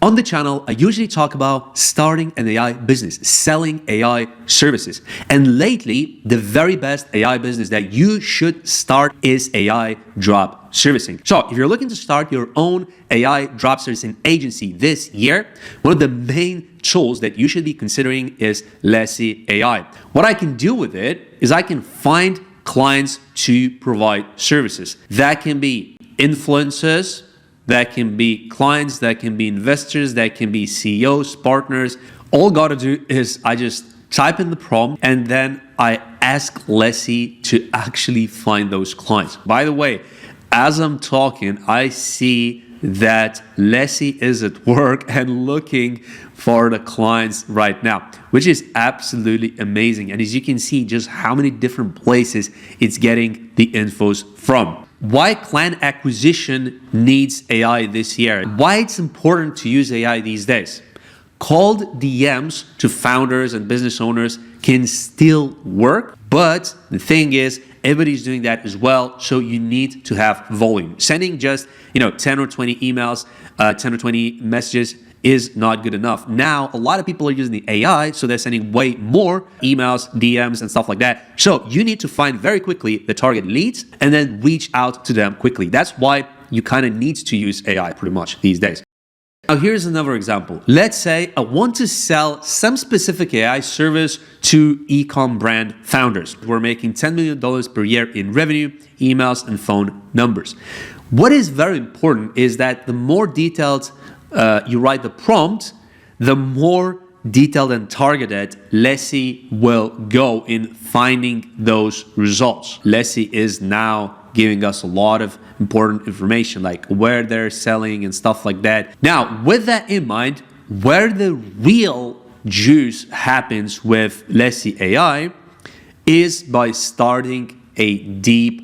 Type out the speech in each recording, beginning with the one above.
On the channel, I usually talk about starting an AI business, selling AI services. And lately, the very best AI business that you should start is AI drop servicing. So if you're looking to start your own AI drop servicing agency this year, one of the main tools that you should be considering is Lessee AI. What I can do with it is I can find clients to provide services. That can be influencers, that can be clients, that can be investors, that can be CEOs, partners. All gotta do is I just type in the prompt and then I ask Lessee to actually find those clients. By the way, as I'm talking, I see that Lessee is at work and looking for the clients right now, which is absolutely amazing. And as you can see, just how many different places it's getting the infos from. Why client acquisition needs AI this year? Why it's important to use AI these days? Cold DMs to founders and business owners can still work, but the thing is, everybody's doing that as well, so you need to have volume. Sending just 10 or 20 emails, 10 or 20 messages is not good enough. Now, a lot of people are using the AI, so they're sending way more emails, DMs, and stuff like that. So you need to find very quickly the target leads and then reach out to them quickly. That's why you kind of need to use AI pretty much these days. Now, here's another example. Let's say I want to sell some specific AI service to e-com brand founders. We're making $10 million per year in revenue, emails, and phone numbers. What is very important is that the more detailed you write the prompt, the more detailed and targeted Lessee will go in finding those results. Lessee is now giving us a lot of important information like where they're selling and stuff like that. Now, with that in mind, where the real juice happens with Lessee AI is by starting a deep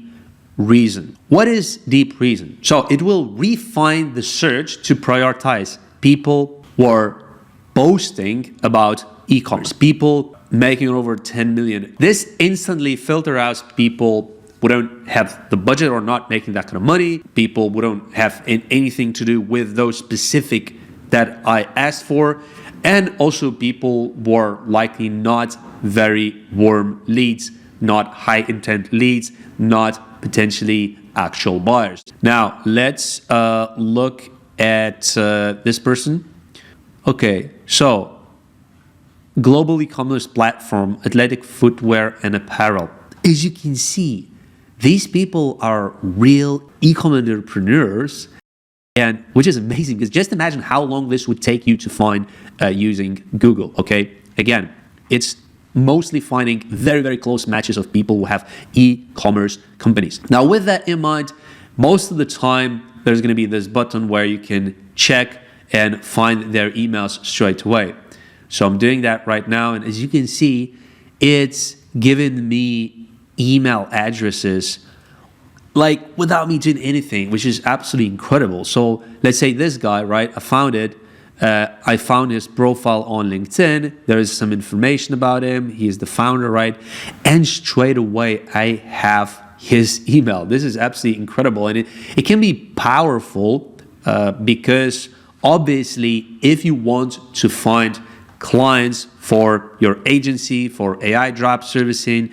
reason. What is deep reason? So it will refine the search to prioritize people who are boasting about e-commerce, people making over 10 million. This instantly filters out people who don't have the budget or not making that kind of money, people who don't have anything to do with those specific that I asked for, and also people who are likely not very warm leads, not high intent leads, not potentially actual buyers. Now, let's look at this person. Okay, so global e-commerce platform, athletic footwear and apparel. As you can see, these people are real e-commerce entrepreneurs, and which is amazing because just imagine how long this would take you to find using Google. Okay, again, it's mostly finding very, very close matches of people who have e-commerce companies. Now, with that in mind, most of the time, there's going to be this button where you can check and find their emails straight away. So I'm doing that right now. And as you can see, it's given me email addresses like without me doing anything, which is absolutely incredible. So let's say this guy, right? I found it. I found his profile on LinkedIn. There is some information about him. He's the founder, right? And straight away, I have his email. This is absolutely incredible. And it can be powerful because obviously, if you want to find clients for your agency, for AI drop servicing,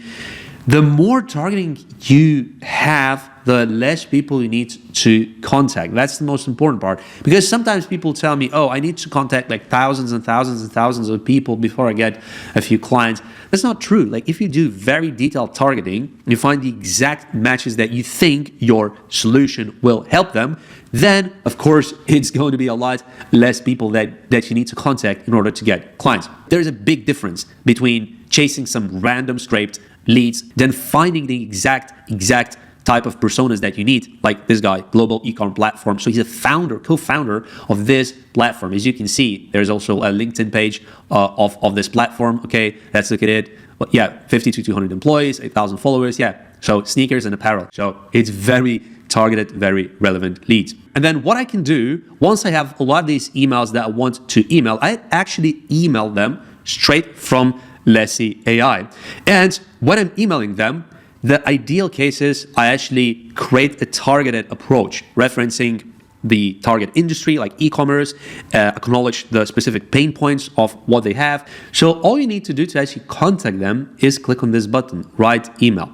the more targeting you have, the less people you need to contact. That's the most important part. Because sometimes people tell me, oh, I need to contact like thousands and thousands and thousands of people before I get a few clients. That's not true. Like if you do very detailed targeting, you find the exact matches that you think your solution will help them, then of course it's going to be a lot less people that you need to contact in order to get clients. There's a big difference between chasing some random scraped leads than finding the exact type of personas that you need, like this guy, global e-com platform. So he's a founder, co-founder of this platform. As you can see, there's also a LinkedIn page of this platform. Okay, let's look at it. Well, yeah, 50 to 200 employees, 8,000 followers. Yeah, so sneakers and apparel. So it's very targeted, very relevant leads. And then what I can do, once I have a lot of these emails that I want to email, I actually email them straight from Lessee AI. And when I'm emailing them, the ideal case is I actually create a targeted approach, referencing the target industry like e-commerce, acknowledge the specific pain points of what they have. So all you need to do to actually contact them is click on this button, write email.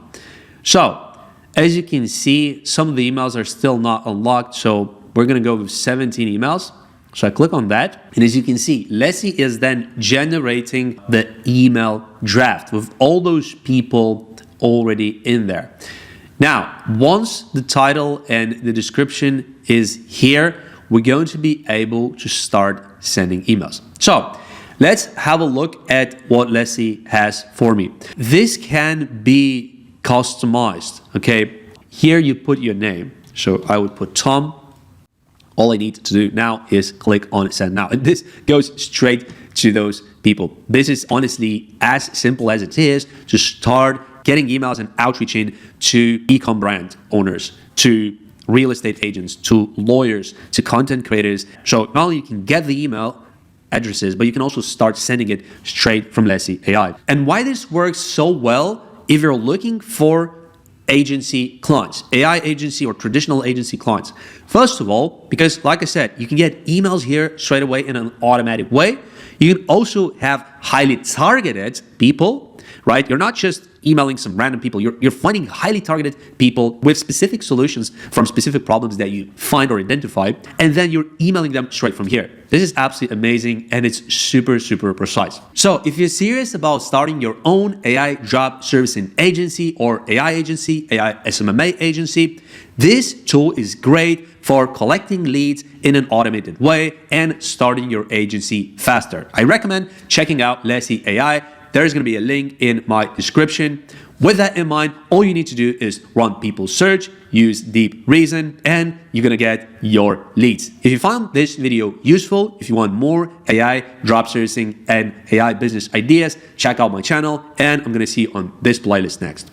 So as you can see, some of the emails are still not unlocked. So we're going to go with 17 emails. So I click on that. And as you can see, Lessy is then generating the email draft with all those people already in there. Now, once the title and the description is here, we're going to be able to start sending emails. So let's have a look at what Lessy has for me. This can be customized, okay? Here you put your name. So I would put Tom. All I need to do now is click on send now. And this goes straight to those people. This is honestly as simple as it is to start getting emails and outreaching to e-com brand owners, to real estate agents, to lawyers, to content creators. So not only you can get the email addresses, but you can also start sending it straight from Lessy AI. And why this works so well, if you're looking for agency clients, AI agency or traditional agency clients. First of all, because like I said, you can get emails here straight away in an automatic way. You can also have highly targeted people, right? You're not just emailing some random people. You're finding highly targeted people with specific solutions from specific problems that you find or identify, and then you're emailing them straight from here. This is absolutely amazing, and it's super, super precise. So if you're serious about starting your own AI job servicing agency or AI agency, AI SMMA agency, this tool is great for collecting leads in an automated way and starting your agency faster. I recommend checking out Lessy AI. There's going to be a link in my description. With that in mind, all you need to do is run people search, use deep reason, and you're going to get your leads. If you found this video useful, if you want more AI job servicing and AI business ideas, check out my channel, and I'm going to see you on this playlist next.